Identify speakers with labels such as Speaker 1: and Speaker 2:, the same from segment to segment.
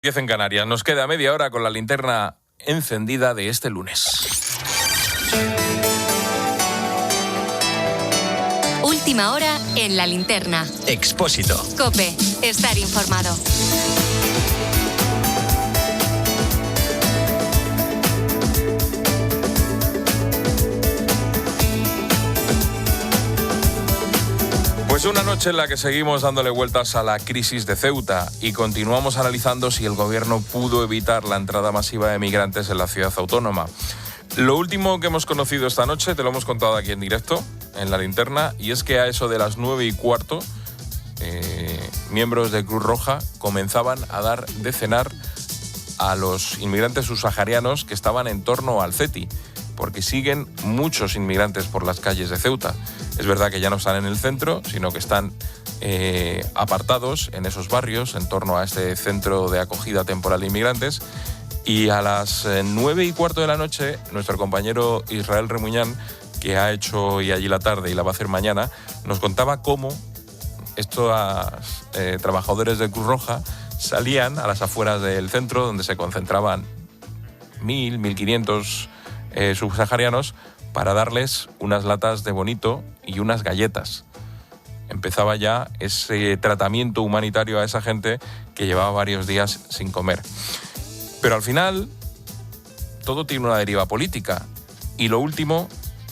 Speaker 1: 10 en Canarias. Nos queda media hora con la linterna encendida de este lunes.
Speaker 2: Última hora en la linterna.
Speaker 3: Expósito.
Speaker 2: COPE. Estar informado.
Speaker 1: Pues una noche en la que seguimos dándole vueltas a la crisis de Ceuta y continuamos analizando si el gobierno pudo evitar la entrada masiva de migrantes en la ciudad autónoma. Lo último que hemos conocido esta noche, te lo hemos contado aquí en directo, en la linterna, y es que a eso de las 9:15, miembros de Cruz Roja comenzaban a dar de cenar a los inmigrantes subsaharianos que estaban en torno al CETI, porque siguen muchos inmigrantes por las calles de Ceuta. Es verdad que ya no están en el centro, sino que están apartados en esos barrios, en torno a este centro de acogida temporal de inmigrantes. Y a las 9:15 de la noche, nuestro compañero Israel Remuñán, que ha hecho hoy allí la tarde y la va a hacer mañana, nos contaba cómo estos trabajadores de Cruz Roja salían a las afueras del centro, donde se concentraban 1.500 subsaharianos, para darles unas latas de bonito y unas galletas. Empezaba ya ese tratamiento humanitario a esa gente que llevaba varios días sin comer. Pero al final, todo tiene una deriva política. Y lo último,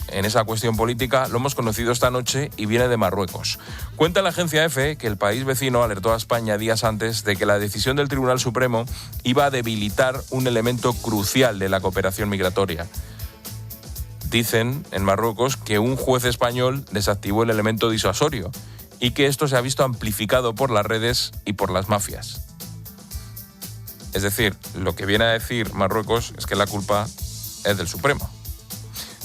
Speaker 1: en esa cuestión política, lo hemos conocido esta noche y viene de Marruecos. Cuenta la agencia EFE que el país vecino alertó a España días antes de que la decisión del Tribunal Supremo iba a debilitar un elemento crucial de la cooperación migratoria. Dicen en Marruecos que un juez español desactivó el elemento disuasorio y que esto se ha visto amplificado por las redes y por las mafias. Es decir, lo que viene a decir Marruecos es que la culpa es del Supremo.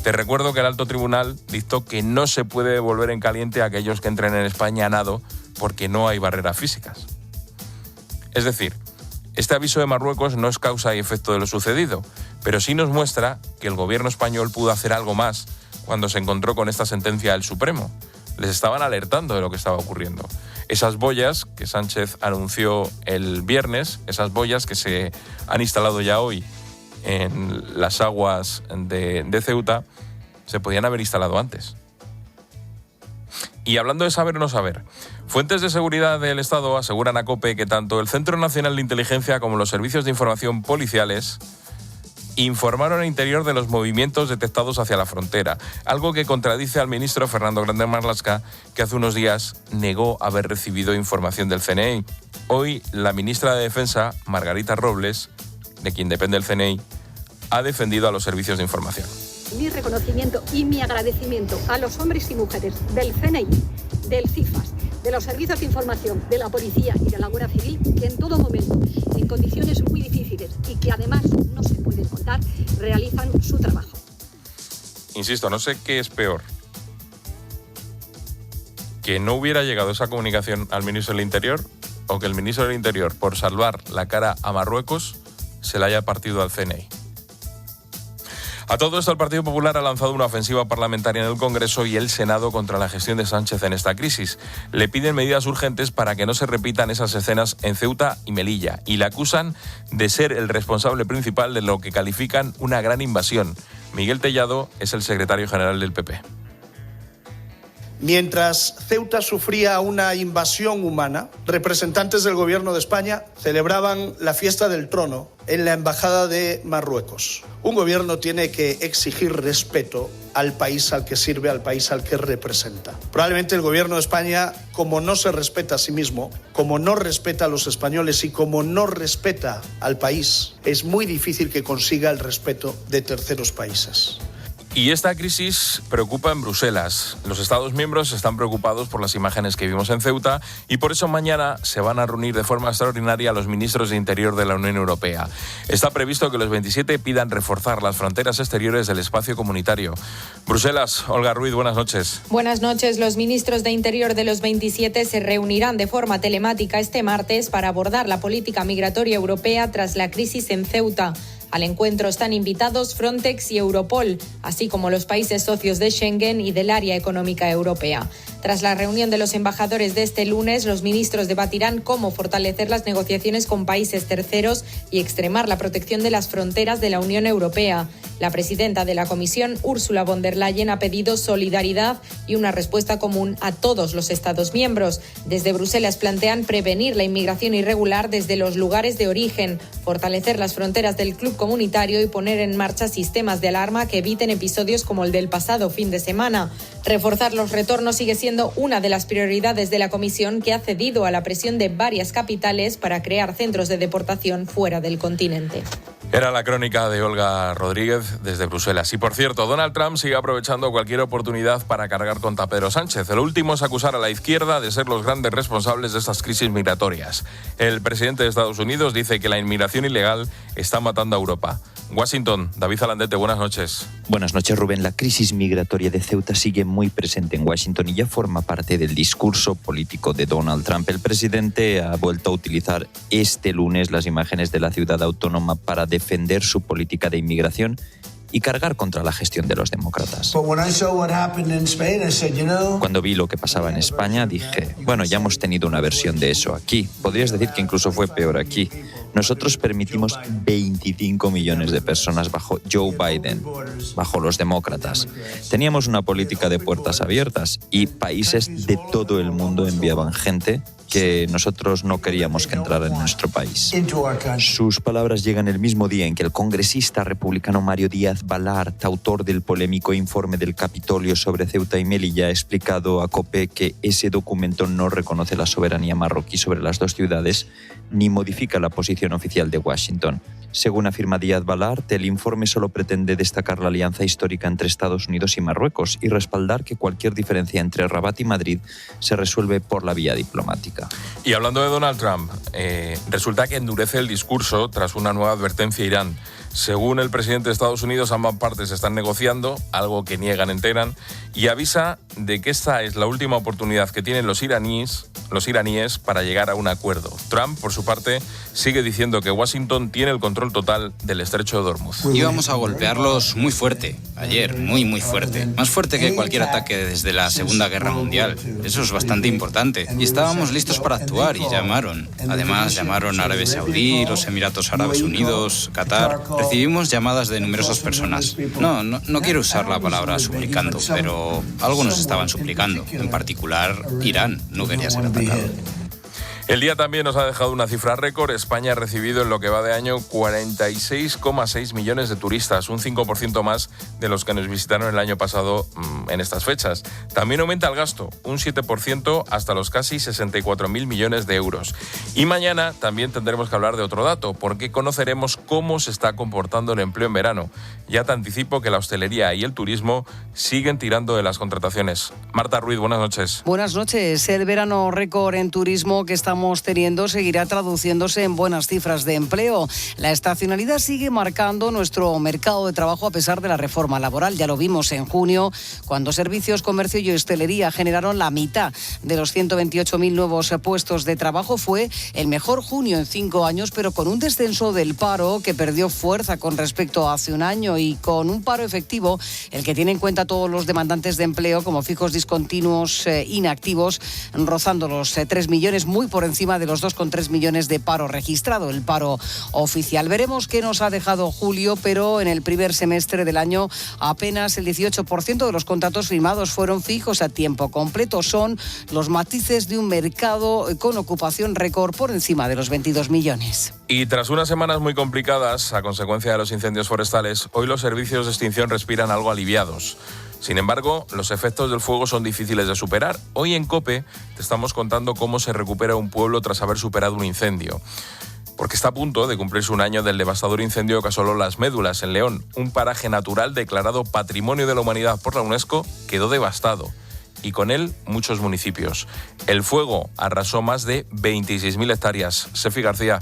Speaker 1: Te recuerdo que el Alto Tribunal dictó que no se puede devolver en caliente a aquellos que entren en España a nado porque no hay barreras físicas. Es decir, este aviso de Marruecos no es causa y efecto de lo sucedido, pero sí nos muestra que el gobierno español pudo hacer algo más cuando se encontró con esta sentencia del Supremo. Les estaban alertando de lo que estaba ocurriendo. Esas boyas que Sánchez anunció el viernes, esas boyas que se han instalado ya hoy en las aguas de Ceuta, se podían haber instalado antes. Y hablando de saber o no saber, fuentes de seguridad del Estado aseguran a COPE que tanto el Centro Nacional de Inteligencia como los servicios de información policiales informaron al interior de los movimientos detectados hacia la frontera, algo que contradice al ministro Fernando Grande Marlaska, que hace unos días negó haber recibido información del CNI. Hoy, la ministra de Defensa, Margarita Robles, de quien depende el CNI, ha defendido a los servicios de información.
Speaker 4: Mi reconocimiento y mi agradecimiento a los hombres y mujeres del CNI, del CIFAS, de los servicios de información, de la policía y de la Guardia Civil, que en todo momento, en condiciones muy difíciles y que además no se pueden contar, realizan su trabajo.
Speaker 1: Insisto, no sé qué es peor: que no hubiera llegado esa comunicación al ministro del Interior, o que el ministro del Interior, por salvar la cara a Marruecos, se la haya partido al CNI. A todo esto, el Partido Popular ha lanzado una ofensiva parlamentaria en el Congreso y el Senado contra la gestión de Sánchez en esta crisis. Le piden medidas urgentes para que no se repitan esas escenas en Ceuta y Melilla y le acusan de ser el responsable principal de lo que califican una gran invasión. Miguel Tellado es el secretario general del PP.
Speaker 5: Mientras Ceuta sufría una invasión humana, representantes del Gobierno de España celebraban la fiesta del trono en la Embajada de Marruecos. Un gobierno tiene que exigir respeto al país al que sirve, al país al que representa. Probablemente el Gobierno de España, como no se respeta a sí mismo, como no respeta a los españoles y como no respeta al país, es muy difícil que consiga el respeto de terceros países.
Speaker 1: Y esta crisis preocupa en Bruselas. Los Estados miembros están preocupados por las imágenes que vimos en Ceuta y por eso mañana se van a reunir de forma extraordinaria los ministros de Interior de la Unión Europea. Está previsto que los 27 pidan reforzar las fronteras exteriores del espacio comunitario. Bruselas, Olga Ruiz, buenas noches.
Speaker 6: Buenas noches. Los ministros de Interior de los 27 se reunirán de forma telemática este martes para abordar la política migratoria europea tras la crisis en Ceuta. Al encuentro están invitados Frontex y Europol, así como los países socios de Schengen y del Área Económica Europea. Tras la reunión de los embajadores de este lunes, los ministros debatirán cómo fortalecer las negociaciones con países terceros y extremar la protección de las fronteras de la Unión Europea. La presidenta de la Comisión, Ursula von der Leyen, ha pedido solidaridad y una respuesta común a todos los Estados miembros. Desde Bruselas plantean prevenir la inmigración irregular desde los lugares de origen, fortalecer las fronteras del club comunitario y poner en marcha sistemas de alarma que eviten episodios como el del pasado fin de semana. Reforzar los retornos sigue siendo una de las prioridades de la Comisión, que ha cedido a la presión de varias capitales para crear centros de deportación fuera del continente.
Speaker 1: Era la crónica de Olga Rodríguez desde Bruselas. Y por cierto, Donald Trump sigue aprovechando cualquier oportunidad para cargar contra Pedro Sánchez. Lo último es acusar a la izquierda de ser los grandes responsables de estas crisis migratorias. El presidente de Estados Unidos dice que la inmigración ilegal está matando a Europa. Washington, David Zalandete, buenas noches.
Speaker 3: Buenas noches, Rubén. La crisis migratoria de Ceuta sigue muy presente en Washington y ya forma parte del discurso político de Donald Trump. El presidente ha vuelto a utilizar este lunes las imágenes de la ciudad autónoma para defender su política de inmigración y cargar contra la gestión de los demócratas. Cuando vi lo que pasaba en España, dije, bueno, ya hemos tenido una versión de eso aquí. Podrías decir que incluso fue peor aquí. Nosotros permitimos 25 millones de personas bajo Joe Biden, bajo los demócratas. Teníamos una política de puertas abiertas y países de todo el mundo enviaban gente que nosotros no queríamos que entrara en nuestro país. Sus palabras llegan el mismo día en que el congresista republicano Mario Díaz-Balart, autor del polémico informe del Capitolio sobre Ceuta y Melilla, ha explicado a COPE que ese documento no reconoce la soberanía marroquí sobre las dos ciudades ni modifica la posición oficial de Washington. Según afirma Díaz-Balart, el informe solo pretende destacar la alianza histórica entre Estados Unidos y Marruecos y respaldar que cualquier diferencia entre Rabat y Madrid se resuelve por la vía diplomática.
Speaker 1: Y hablando de Donald Trump, resulta que endurece el discurso tras una nueva advertencia a Irán. Según el presidente de Estados Unidos, ambas partes están negociando, algo que niegan en Teherán, y avisa de que esta es la última oportunidad que tienen los iraníes para llegar a un acuerdo. Trump, por su parte, sigue diciendo que Washington tiene el control total del estrecho de Hormuz.
Speaker 7: Íbamos a golpearlos muy fuerte, ayer, muy fuerte. Más fuerte que cualquier ataque desde la Segunda Guerra Mundial. Eso es bastante importante. Y estábamos listos para actuar y llamaron. Además, llamaron a Arabia Saudí, los Emiratos Árabes Unidos, Qatar. Recibimos llamadas de numerosas personas. No quiero usar la palabra suplicando, pero algo nos estaban suplicando. En particular, Irán no quería ser atacado.
Speaker 1: El día también nos ha dejado una cifra récord. España ha recibido en lo que va de año 46,6 millones de turistas, un 5% más de los que nos visitaron el año pasado en estas fechas. También aumenta el gasto, un 7% hasta los casi 64.000 millones de euros. Y mañana también tendremos que hablar de otro dato, porque conoceremos cómo se está comportando el empleo en verano. Ya te anticipo que la hostelería y el turismo siguen tirando de las contrataciones. Marta Ruiz, buenas noches.
Speaker 8: Buenas noches. El verano récord en turismo que estamos teniendo seguirá traduciéndose en buenas cifras de empleo. La estacionalidad sigue marcando nuestro mercado de trabajo a pesar de la reforma laboral. Ya lo vimos en junio, cuando servicios, comercio y hostelería generaron la mitad de los 128.000 nuevos puestos de trabajo. Fue el mejor junio en 5 años, pero con un descenso del paro que perdió fuerza con respecto a hace un año y con un paro efectivo, el que tiene en cuenta todos los demandantes de empleo como fijos, discontinuos, inactivos, rozando los 3 millones, muy por encima de los 2,3 millones de paro registrado, el paro oficial. Veremos qué nos ha dejado julio, pero en el primer semestre del año apenas el 18% de los contratos firmados fueron fijos a tiempo completo. Son los matices de un mercado con ocupación récord por encima de los 22 millones.
Speaker 1: Y tras unas semanas muy complicadas a consecuencia de los incendios forestales, hoy los servicios de extinción respiran algo aliviados. Sin embargo, los efectos del fuego son difíciles de superar. Hoy en COPE te estamos contando cómo se recupera un pueblo tras haber superado un incendio. Porque está a punto de cumplirse un año del devastador incendio que asoló Las Médulas, en León. Un paraje natural declarado Patrimonio de la Humanidad por la UNESCO quedó devastado. Y con él, muchos municipios. El fuego arrasó más de 26.000 hectáreas. Sefi García.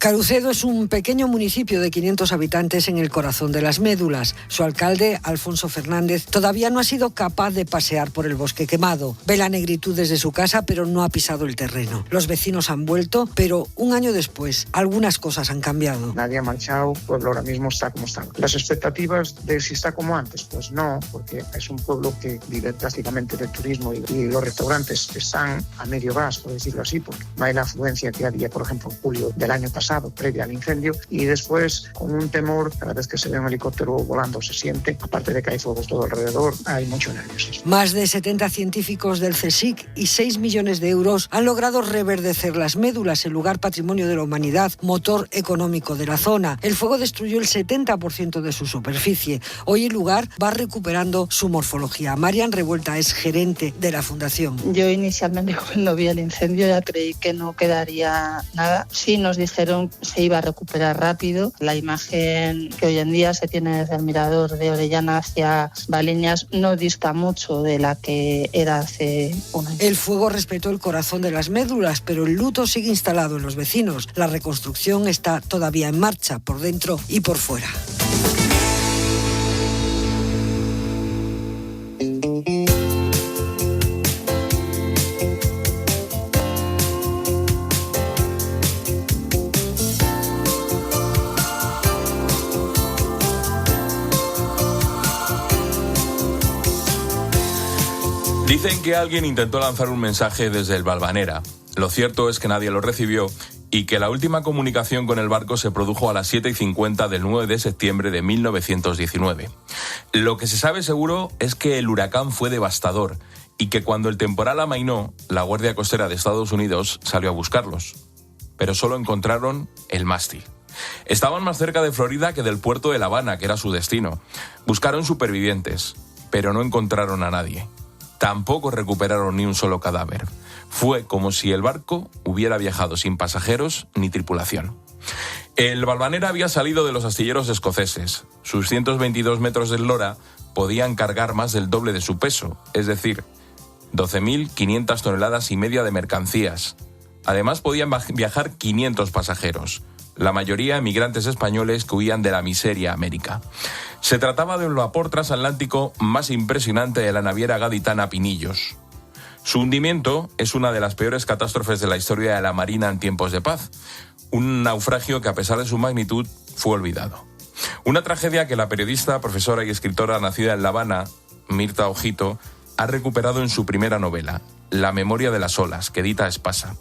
Speaker 9: Carucedo es un pequeño municipio de 500 habitantes en el corazón de las médulas. Su alcalde, Alfonso Fernández, todavía no ha sido capaz de pasear por el bosque quemado. Ve la negritud desde su casa, pero no ha pisado el terreno. Los vecinos han vuelto, pero un año después, algunas cosas han cambiado.
Speaker 10: Nadie ha marchado, el pueblo ahora mismo está como está. Las expectativas de si está como antes, pues no, porque es un pueblo que vive prácticamente del turismo y los restaurantes están a medio gas, por decirlo así, porque no hay la afluencia que había, por ejemplo, en julio del año pasado, previo al incendio, y después con un temor, cada vez que se ve un helicóptero volando se siente, aparte de que hay fuegos todo alrededor, hay mucho nerviosismo.
Speaker 9: Más de 70 científicos del CSIC y 6 millones de euros han logrado reverdecer las médulas, el lugar patrimonio de la humanidad, motor económico de la zona. El fuego destruyó el 70% de su superficie. Hoy el lugar va recuperando su morfología. Marian Revuelta es gerente de la fundación.
Speaker 11: Yo inicialmente cuando vi el incendio ya creí que no quedaría nada. Sí nos dijeron que se iba a recuperar rápido. La imagen que hoy en día se tiene desde el mirador de Orellana hacia Valiñas no dista mucho de la que era hace un año.
Speaker 9: El fuego respetó el corazón de las médulas, pero el luto sigue instalado en los vecinos. La reconstrucción está todavía en marcha, por dentro y por fuera.
Speaker 1: Dicen que alguien intentó lanzar un mensaje desde el Valvanera. Lo cierto es que nadie lo recibió y que la última comunicación con el barco se produjo a las 7:50 del 9 de septiembre de 1919. Lo que se sabe seguro es que el huracán fue devastador y que cuando el temporal amainó, la Guardia Costera de Estados Unidos salió a buscarlos. Pero solo encontraron el mástil. Estaban más cerca de Florida que del puerto de La Habana, que era su destino. Buscaron supervivientes, pero no encontraron a nadie. Tampoco recuperaron ni un solo cadáver. Fue como si el barco hubiera viajado sin pasajeros ni tripulación. El Valvanera había salido de los astilleros escoceses. Sus 122 metros de eslora podían cargar más del doble de su peso, es decir, 12.500 toneladas y media de mercancías. Además podían viajar 500 pasajeros, la mayoría emigrantes españoles que huían de la miseria a América. Se trataba de un vapor transatlántico más impresionante de la naviera gaditana Pinillos. Su hundimiento es una de las peores catástrofes de la historia de la Marina en tiempos de paz. Un naufragio que, a pesar de su magnitud, fue olvidado. Una tragedia que la periodista, profesora y escritora nacida en La Habana, Mirta Ojito, ha recuperado en su primera novela, La memoria de las olas, que edita Espasa.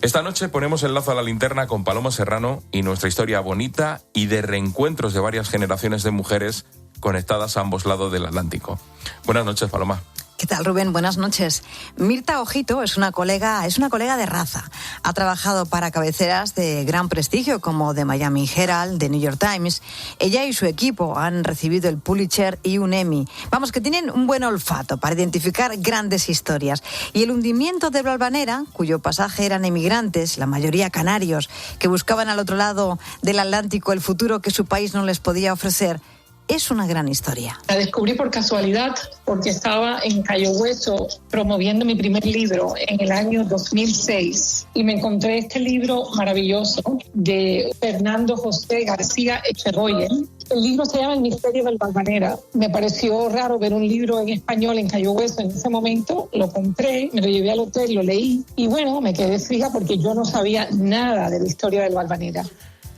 Speaker 1: Esta noche ponemos el lazo a la linterna con Paloma Serrano y nuestra historia bonita y de reencuentros de varias generaciones de mujeres conectadas a ambos lados del Atlántico. Buenas noches, Paloma.
Speaker 12: ¿Qué tal, Rubén? Buenas noches. Mirta Ojito es una colega de raza. Ha trabajado para cabeceras de gran prestigio como The Miami Herald, The New York Times. Ella y su equipo han recibido el Pulitzer y un Emmy. Vamos, que tienen un buen olfato para identificar grandes historias. Y el hundimiento de Valvanera, cuyo pasaje eran emigrantes, la mayoría canarios, que buscaban al otro lado del Atlántico el futuro que su país no les podía ofrecer, es una gran historia.
Speaker 13: La descubrí por casualidad porque estaba en Cayo Hueso promoviendo mi primer libro en el año 2006 y me encontré este libro maravilloso de Fernando José García Echegoyen. El libro se llama El misterio del Valvanera. Me pareció raro ver un libro en español en Cayo Hueso en ese momento. Lo compré, me lo llevé al hotel, lo leí y bueno, me quedé fija porque yo no sabía nada de la historia del Valvanera.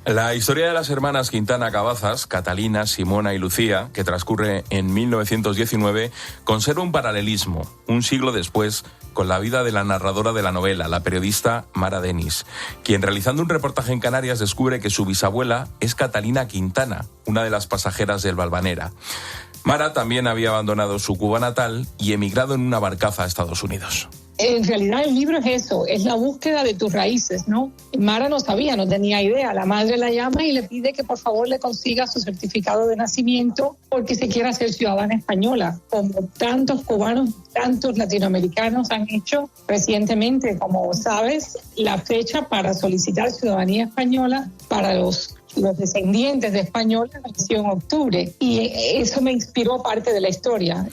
Speaker 1: La historia de las hermanas Quintana Cabazas, Catalina, Simona y Lucía, que transcurre en 1919, conserva un paralelismo, un siglo después, con la vida de la narradora de la novela, la periodista Mara Denis, quien realizando un reportaje en Canarias descubre que su bisabuela es Catalina Quintana, una de las pasajeras del Valvanera. Mara también había abandonado su Cuba natal y emigrado en una barcaza a Estados Unidos.
Speaker 13: En realidad el libro es eso, es la búsqueda de tus raíces, ¿no? Mara no sabía, no tenía idea. La madre la llama y le pide que por favor le consiga su certificado de nacimiento porque se quiere hacer ciudadana española, como tantos cubanos, tantos latinoamericanos han hecho recientemente. Como sabes, la fecha para solicitar ciudadanía española para los descendientes de españoles nació en octubre y eso me inspiró parte de la historia.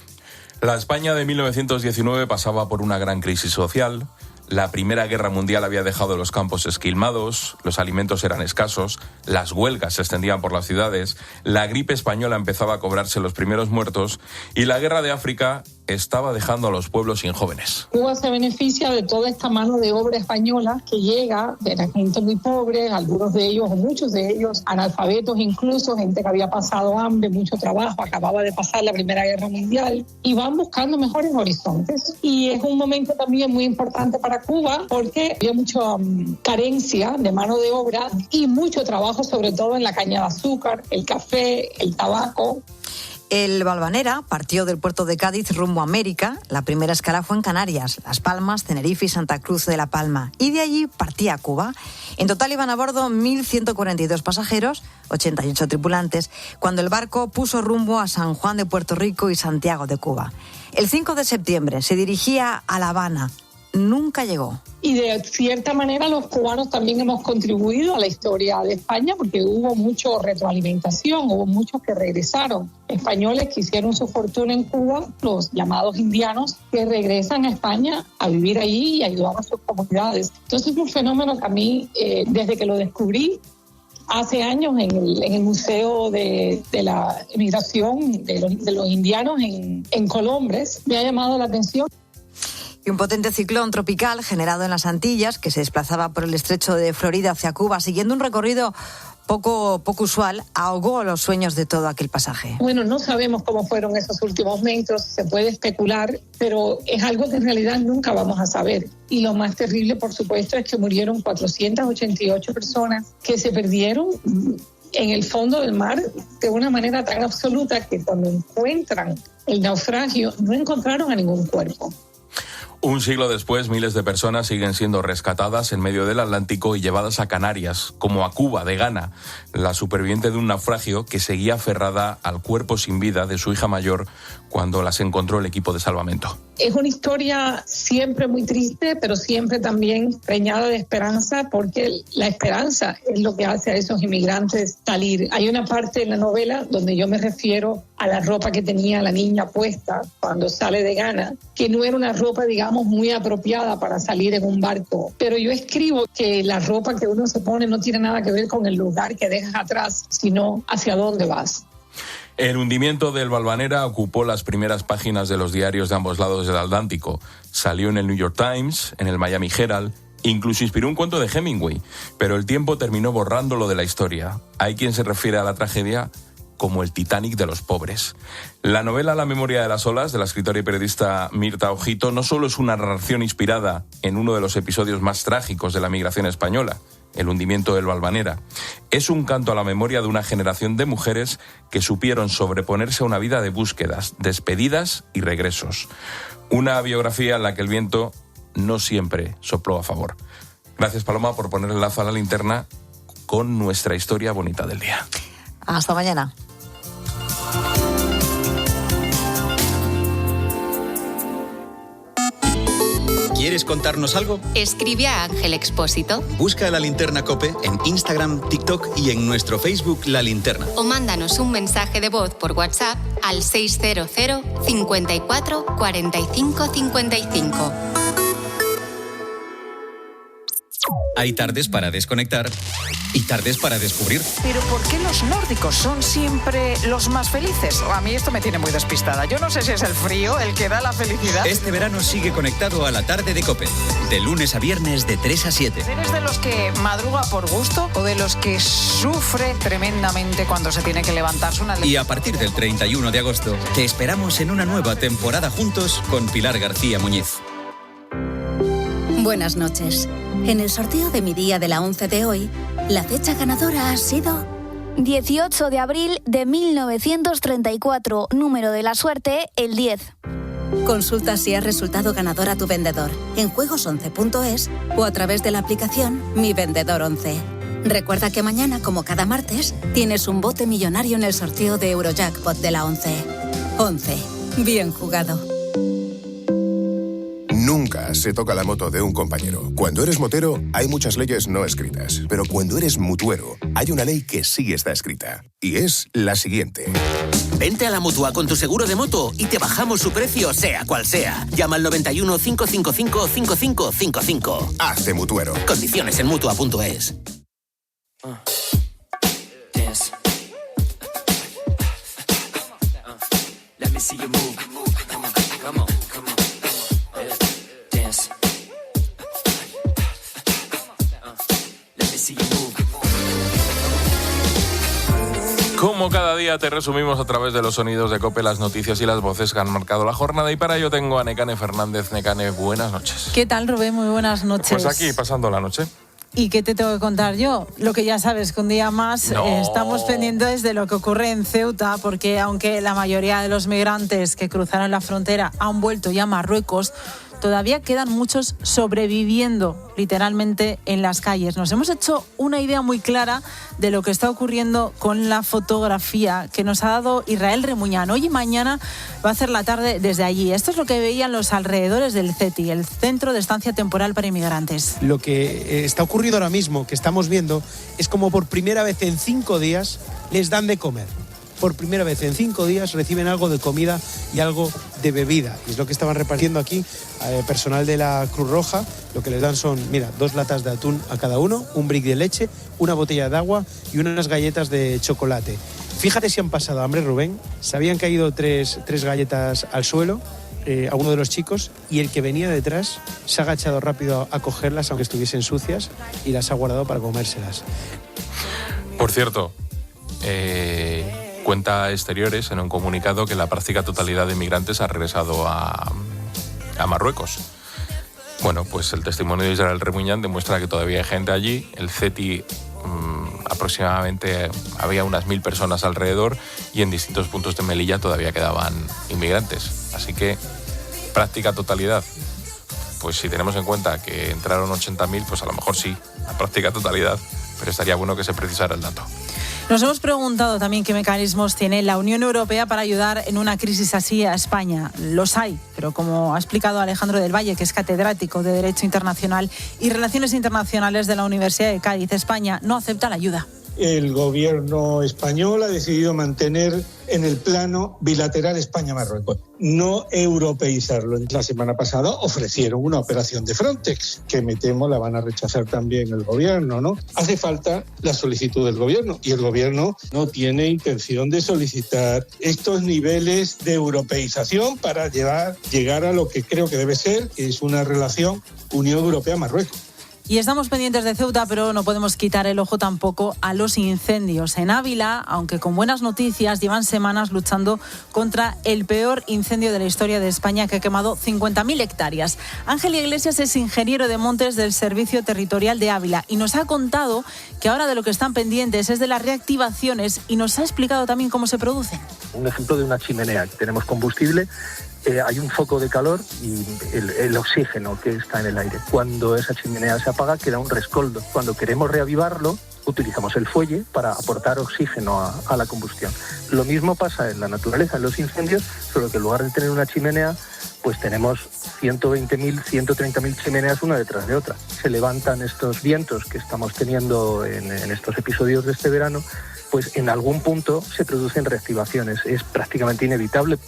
Speaker 1: La España de 1919 pasaba por una gran crisis social. La Primera Guerra Mundial había dejado los campos esquilmados, los alimentos eran escasos, las huelgas se extendían por las ciudades, la gripe española empezaba a cobrarse los primeros muertos y la guerra de África estaba dejando a los pueblos sin jóvenes.
Speaker 13: Cuba se beneficia de toda esta mano de obra española que llega de la gente muy pobre, algunos de ellos o muchos de ellos analfabetos, incluso gente que había pasado hambre, mucho trabajo, acababa de pasar la Primera Guerra Mundial y van buscando mejores horizontes. Y es un momento también muy importante para Cuba porque había mucha carencia de mano de obra y mucho trabajo, sobre todo en la caña de azúcar, el café, el tabaco.
Speaker 12: El Valvanera partió del puerto de Cádiz rumbo a América. La primera escala fue en Canarias, Las Palmas, Tenerife y Santa Cruz de la Palma. Y de allí partía a Cuba. En total iban a bordo 1.142 pasajeros, 88 tripulantes, cuando el barco puso rumbo a San Juan de Puerto Rico y Santiago de Cuba. El 5 de septiembre se dirigía a La Habana. Nunca llegó.
Speaker 13: Y de cierta manera los cubanos también hemos contribuido a la historia de España porque hubo mucha retroalimentación, hubo muchos que regresaron. Españoles que hicieron su fortuna en Cuba, los llamados indianos, que regresan a España a vivir allí y ayudar a sus comunidades. Entonces es un fenómeno que a mí, desde que lo descubrí, hace años en el Museo de la Emigración de los Indianos en Colombres, me ha llamado la atención.
Speaker 12: Y un potente ciclón tropical generado en las Antillas, que se desplazaba por el estrecho de Florida hacia Cuba, siguiendo un recorrido poco usual, ahogó los sueños de todo aquel pasaje.
Speaker 13: Bueno, no sabemos cómo fueron esos últimos metros, se puede especular, pero es algo que en realidad nunca vamos a saber. Y lo más terrible, por supuesto, es que murieron 488 personas que se perdieron en el fondo del mar de una manera tan absoluta que cuando encuentran el naufragio no encontraron a ningún cuerpo.
Speaker 1: Un siglo después, miles de personas siguen siendo rescatadas en medio del Atlántico y llevadas a Canarias, como a Cuba, de Ghana, la superviviente de un naufragio que seguía aferrada al cuerpo sin vida de su hija mayor cuando las encontró el equipo de salvamento.
Speaker 13: Es una historia siempre muy triste, pero siempre también preñada de esperanza, porque la esperanza es lo que hace a esos inmigrantes salir. Hay una parte en la novela donde yo me refiero a la ropa que tenía la niña puesta cuando sale de Ghana, que no era una ropa, digamos, muy apropiada para salir en un barco. Pero yo escribo que la ropa que uno se pone no tiene nada que ver con el lugar que dejas atrás, sino hacia dónde vas.
Speaker 1: El hundimiento del Valvanera ocupó las primeras páginas de los diarios de ambos lados del Atlántico. Salió en el New York Times, en el Miami Herald, incluso inspiró un cuento de Hemingway, pero el tiempo terminó borrándolo de la historia. Hay quien se refiere a la tragedia como el Titanic de los pobres. La novela La memoria de las olas, de la escritora y periodista Mirta Ojito, no solo es una narración inspirada en uno de los episodios más trágicos de la migración española, el hundimiento del Valvanera. Es un canto a la memoria de una generación de mujeres que supieron sobreponerse a una vida de búsquedas, despedidas y regresos. Una biografía en la que el viento no siempre sopló a favor. Gracias, Paloma, por poner el lazo a la linterna con nuestra historia bonita del día.
Speaker 12: Hasta mañana.
Speaker 14: ¿Quieres contarnos algo?
Speaker 2: Escribe a Ángel Expósito.
Speaker 14: Busca La Linterna COPE en Instagram, TikTok y en nuestro Facebook La Linterna.
Speaker 2: O mándanos un mensaje de voz por WhatsApp al 600 54 45 55.
Speaker 14: Hay tardes para desconectar y tardes para descubrir.
Speaker 15: Pero ¿por qué los nórdicos son siempre los más felices? A mí esto me tiene muy despistada. Yo no sé si es el frío el que da la felicidad.
Speaker 14: Este verano sigue conectado a la tarde de COPE. De lunes a viernes de 3 a 7.
Speaker 15: ¿Eres de los que madruga por gusto o de los que sufre tremendamente cuando se tiene que levantarse una...
Speaker 14: Y a partir del 31 de agosto te esperamos en una nueva temporada juntos con Pilar García Muñiz.
Speaker 16: Buenas noches. En el sorteo de mi día de la 11 de hoy, la fecha ganadora ha sido
Speaker 17: 18 de abril de 1934, número de la suerte, el 10.
Speaker 16: Consulta si has resultado ganador a tu vendedor en juegos11.es o a través de la aplicación Mi Vendedor 11. Recuerda que mañana, como cada martes, tienes un bote millonario en el sorteo de Eurojackpot de la 11. 11. Bien jugado.
Speaker 18: Nunca nada se toca la moto de un compañero. Cuando eres motero, hay muchas leyes no escritas. Pero cuando eres mutuero, hay una ley que sí está escrita. Y es la siguiente.
Speaker 19: Vente a la Mutua con tu seguro de moto y te bajamos su precio, sea cual sea. Llama al 91 555 5555.
Speaker 18: Hazte mutuero.
Speaker 19: Condiciones en Mutua.es.
Speaker 20: Let me see you move. Come on, come on, come on. Dance. Let me see you move.
Speaker 1: Como cada día te resumimos a través de los sonidos de COPE las noticias y las voces que han marcado la jornada, y para ello tengo a Nekane Fernández. Nekane, buenas noches.
Speaker 21: ¿Qué tal, Rubén? Muy buenas noches.
Speaker 1: Pues aquí, pasando la noche.
Speaker 21: ¿Y qué te tengo que contar yo? Lo que ya sabes, que un día más estamos pendientes de lo que ocurre en Ceuta, porque aunque la mayoría de los migrantes que cruzaron la frontera han vuelto ya a Marruecos, todavía quedan muchos sobreviviendo literalmente en las calles. Nos hemos hecho una idea muy clara de lo que está ocurriendo con la fotografía que nos ha dado Israel Remuñán. Hoy y mañana va a hacer la tarde desde allí. Esto es lo que veían los alrededores del CETI, el Centro de Estancia Temporal para Inmigrantes.
Speaker 22: Lo que está ocurriendo ahora mismo, que estamos viendo, es como por primera vez en 5 días les dan de comer. Por primera vez en 5 días reciben algo de comida y algo de bebida. Y es lo que estaban repartiendo aquí personal de la Cruz Roja. Lo que les dan son, 2 latas de atún a cada uno, un brick de leche, una botella de agua y unas galletas de chocolate. Fíjate si han pasado hambre, Rubén. Se habían caído tres galletas al suelo a uno de los chicos, y el que venía detrás se ha agachado rápido a cogerlas, aunque estuviesen sucias, y las ha guardado para comérselas.
Speaker 1: Por cierto, cuenta Exteriores en un comunicado que la práctica totalidad de inmigrantes ha regresado a Marruecos. Bueno, pues el testimonio de Israel Remuñán demuestra que todavía hay gente allí. El CETI aproximadamente había unas 1.000 personas alrededor, y en distintos puntos de Melilla todavía quedaban inmigrantes. Así que práctica totalidad. Pues si tenemos en cuenta que entraron 80.000, pues a lo mejor sí, la práctica totalidad, pero estaría bueno que se precisara el dato.
Speaker 21: Nos hemos preguntado también qué mecanismos tiene la Unión Europea para ayudar en una crisis así a España. Los hay, pero como ha explicado Alejandro del Valle, que es catedrático de Derecho Internacional y Relaciones Internacionales de la Universidad de Cádiz, España no acepta la ayuda.
Speaker 23: El gobierno español ha decidido mantener en el plano bilateral España-Marruecos, no europeizarlo. La semana pasada ofrecieron una operación de Frontex, que me temo la van a rechazar también el gobierno, ¿no? Hace falta la solicitud del gobierno, y el gobierno no tiene intención de solicitar estos niveles de europeización para llegar a lo que creo que debe ser, que es una relación Unión Europea-Marruecos.
Speaker 21: Y estamos pendientes de Ceuta, pero no podemos quitar el ojo tampoco a los incendios. En Ávila, aunque con buenas noticias, llevan semanas luchando contra el peor incendio de la historia de España, que ha quemado 50.000 hectáreas. Ángel Iglesias es ingeniero de montes del Servicio Territorial de Ávila y nos ha contado que ahora de lo que están pendientes es de las reactivaciones, y nos ha explicado también cómo se producen.
Speaker 24: Un ejemplo de una chimenea. Tenemos combustible, hay un foco de calor y el oxígeno que está en el aire. Cuando esa chimenea se apaga, queda un rescoldo. Cuando queremos reavivarlo, utilizamos el fuelle para aportar oxígeno a la combustión. Lo mismo pasa en la naturaleza, en los incendios, solo que en lugar de tener una chimenea, pues tenemos 120.000, 130.000 chimeneas una detrás de otra. Se levantan estos vientos que estamos teniendo en estos episodios de este verano, pues en algún punto se producen reactivaciones. Es prácticamente inevitable.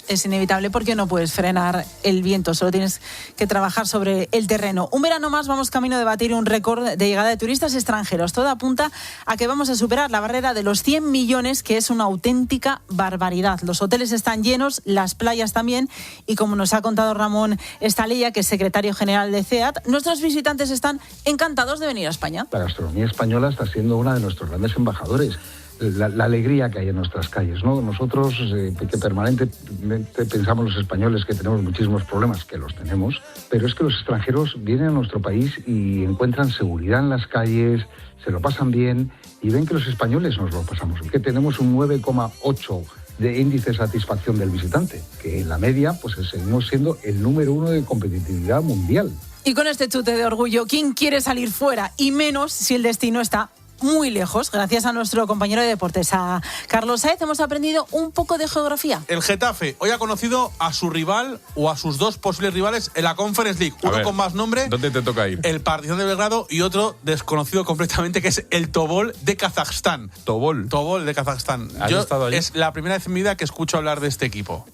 Speaker 21: Es inevitable porque no puedes frenar el viento, solo tienes que trabajar sobre el terreno. Un verano más vamos camino de batir un récord de llegada de turistas extranjeros. Todo apunta a que vamos a superar la barrera de los 100 millones, que es una auténtica barbaridad. Los hoteles están llenos, las playas también, y como nos ha contado Ramón Estalella, que es secretario general de CEAT, nuestros visitantes están encantados de venir a España.
Speaker 25: La gastronomía española está siendo una de nuestros grandes embajadores. La alegría que hay en nuestras calles, ¿no? Nosotros, que permanentemente pensamos los españoles que tenemos muchísimos problemas, que los tenemos, pero es que los extranjeros vienen a nuestro país y encuentran seguridad en las calles, se lo pasan bien y ven que los españoles nos lo pasamos bien, que tenemos un 9,8 de índice de satisfacción del visitante, que en la media pues seguimos siendo el número 1 de competitividad mundial.
Speaker 21: Y con este chute de orgullo, ¿quién quiere salir fuera? Y menos si el destino está muy lejos, gracias a nuestro compañero de deportes, a Carlos Saez. Hemos aprendido un poco de geografía.
Speaker 3: El Getafe hoy ha conocido a su rival o a sus dos posibles rivales en la Conference League. Uno con más nombre.
Speaker 1: ¿Dónde te toca ir?
Speaker 3: El Partizan de Belgrado, y otro desconocido completamente, que es el Tobol de Kazajstán.
Speaker 1: Tobol
Speaker 3: de Kazajstán.
Speaker 1: ¿Has estado allí?
Speaker 3: Es la primera vez en mi vida que escucho hablar de este equipo.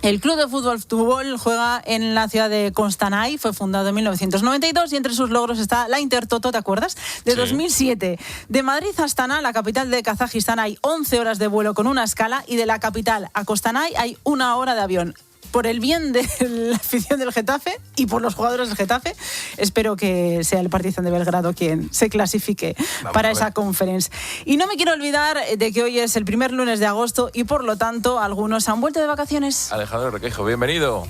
Speaker 21: El club de fútbol Tobol juega en la ciudad de Kostanay, fue fundado en 1992 y entre sus logros está la Intertoto, ¿te acuerdas? De 2007. De Madrid a Astana, la capital de Kazajistán, hay 11 horas de vuelo con una escala, y de la capital a Kostanay hay 1 hora de avión. Por el bien de la afición del Getafe y por los jugadores del Getafe, espero que sea el Partizan de Belgrado quien se clasifique para esa conference. Y no me quiero olvidar de que hoy es el primer lunes de agosto y por lo tanto algunos han vuelto de vacaciones.
Speaker 1: Alejandro Requeijo, bienvenido.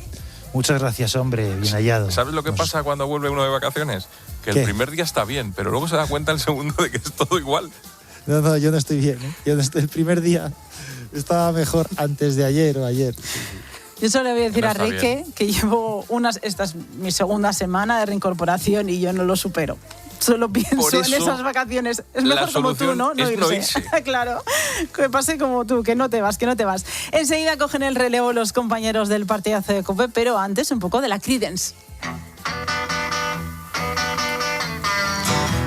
Speaker 4: Muchas gracias, hombre, bien hallado.
Speaker 1: ¿Sabes lo que pasa cuando vuelve uno de vacaciones? Que el primer día está bien, pero luego se da cuenta el segundo de que es todo igual.
Speaker 4: No, yo no estoy bien, ¿eh? El primer día estaba mejor antes de ayer o ayer.
Speaker 21: Yo solo le voy a decir a Rique que llevo esta es mi segunda semana de reincorporación y yo no lo supero. Solo pienso en esas vacaciones. Es mejor como tú, ¿no? No irse. Claro, que pase como tú, que no te vas. Enseguida cogen el relevo los compañeros del partidazo de COPE, pero antes un poco de la Creedence.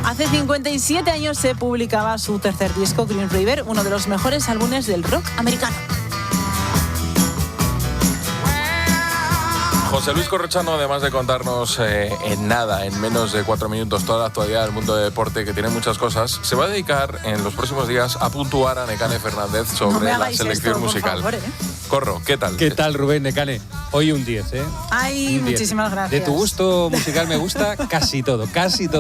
Speaker 21: Hace 57 años se publicaba su tercer disco, Green River, uno de los mejores álbumes del rock americano.
Speaker 1: José Luis Corrochano, además de contarnos en menos de 4 minutos, toda la actualidad del mundo del deporte, que tiene muchas cosas, se va a dedicar en los próximos días a puntuar a Nekane Fernández sobre la selección musical.
Speaker 21: Por favor,
Speaker 1: Corro, ¿qué tal?
Speaker 5: ¿Qué tal, Rubén Nekane? Hoy un 10, ¿eh?
Speaker 21: Ay, muchísimas gracias.
Speaker 5: De tu gusto musical me gusta casi todo.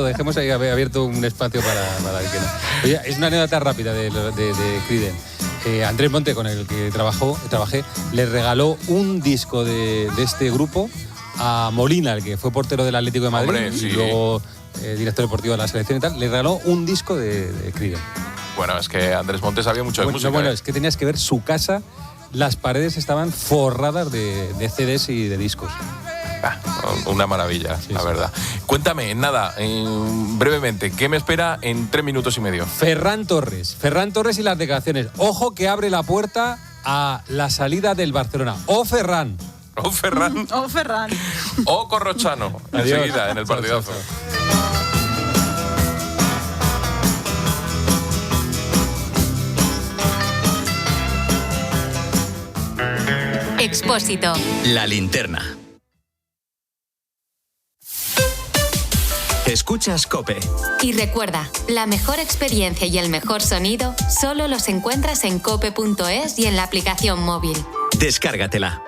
Speaker 5: Dejemos ahí abierto un espacio para que no. Oye, es una anécdota rápida de Creedence. Andrés Monte, con el que trabajé, le regaló un disco de este grupo a Molina, el que fue portero del Atlético de Madrid.
Speaker 1: Hombre, sí.
Speaker 5: Y luego director deportivo de la selección y tal. Le regaló un disco de Creedence.
Speaker 1: Bueno, es que Andrés Monte sabía mucho de música.
Speaker 5: Bueno, es que tenías que ver su casa. Las paredes estaban forradas de CDs y de discos.
Speaker 1: Una maravilla, la verdad. Cuéntame, brevemente, ¿qué me espera en 3 minutos y medio?
Speaker 5: Ferran Torres y las declaraciones. Ojo que abre la puerta a la salida del Barcelona. Ferran.
Speaker 1: O Corrochano. Enseguida, en el partidazo.
Speaker 2: Expósito.
Speaker 14: La linterna. Escuchas COPE.
Speaker 2: Y recuerda, la mejor experiencia y el mejor sonido solo los encuentras en cope.es y en la aplicación móvil.
Speaker 14: Descárgatela.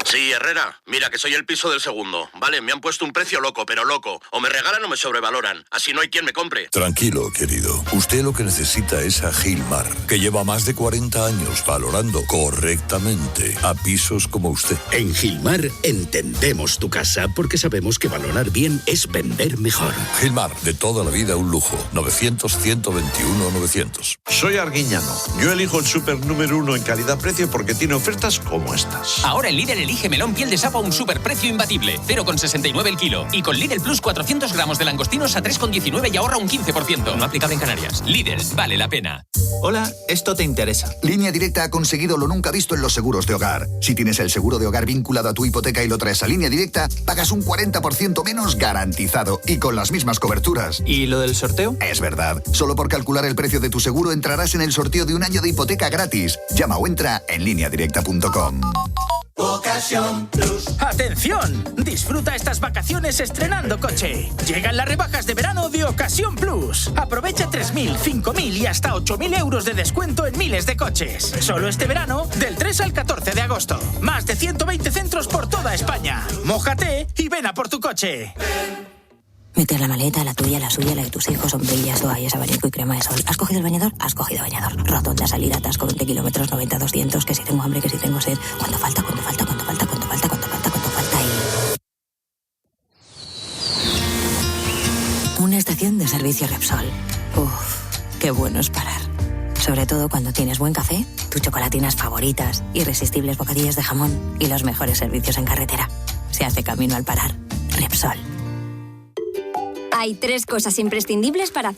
Speaker 6: Sí, Herrera, mira que soy el piso del segundo. Vale, me han puesto un precio loco, pero loco. O me regalan o me sobrevaloran. Así no hay quien me compre.
Speaker 7: Tranquilo, querido. Usted lo que necesita es a Gilmar, que lleva más de 40 años valorando correctamente a pisos como usted.
Speaker 26: En Gilmar entendemos tu casa porque sabemos que valorar bien es vender mejor.
Speaker 7: Gilmar, de toda la vida un lujo. 900-121-900.
Speaker 27: Soy Arguiñano. Yo elijo el súper número 1 en calidad-precio porque tiene ofertas como estas.
Speaker 28: Ahora en Lidl elige melón piel de sapo a un superprecio imbatible, 0,69 el kilo. Y con Lidl Plus 400 gramos de langostinos a 3,19 y ahorra un 15%. No aplicable en Canarias. Lidl, vale la pena.
Speaker 29: Hola, esto te interesa.
Speaker 30: Línea Directa ha conseguido lo nunca visto en los seguros de hogar. Si tienes el seguro de hogar vinculado a tu hipoteca y lo traes a Línea Directa, pagas un 40% menos garantizado y con las mismas coberturas.
Speaker 29: ¿Y lo del sorteo?
Speaker 30: Es verdad. Solo por calcular el precio de tu seguro entrarás en el sorteo de un año de hipoteca gratis. Llama o entra en lineadirecta.com.
Speaker 29: Ocasión Plus. ¡Atención! Disfruta estas vacaciones estrenando coche. Llegan las rebajas de verano de Ocasión Plus. Aprovecha 3.000, 5.000 y hasta 8.000 euros de descuento en miles de coches. Solo este verano, del 3 al 14 de agosto. Más de 120 centros por toda España. Mójate y ven a por tu coche.
Speaker 31: Meter la maleta, la tuya, la suya, la de tus hijos, sombrillas, toallas, abanico y crema de sol. ¿Has cogido el bañador? Has cogido bañador. Rotonda, salida, atasco, 20 kilómetros, 90, 200, que si tengo hambre, que si tengo sed. ¿Cuánto falta y... Una estación de servicio Repsol. Uf, qué bueno es parar. Sobre todo cuando tienes buen café, tus chocolatinas favoritas, irresistibles bocadillos de jamón y los mejores servicios en carretera. Se hace camino al parar. Repsol.
Speaker 8: Hay 3 cosas imprescindibles para hacer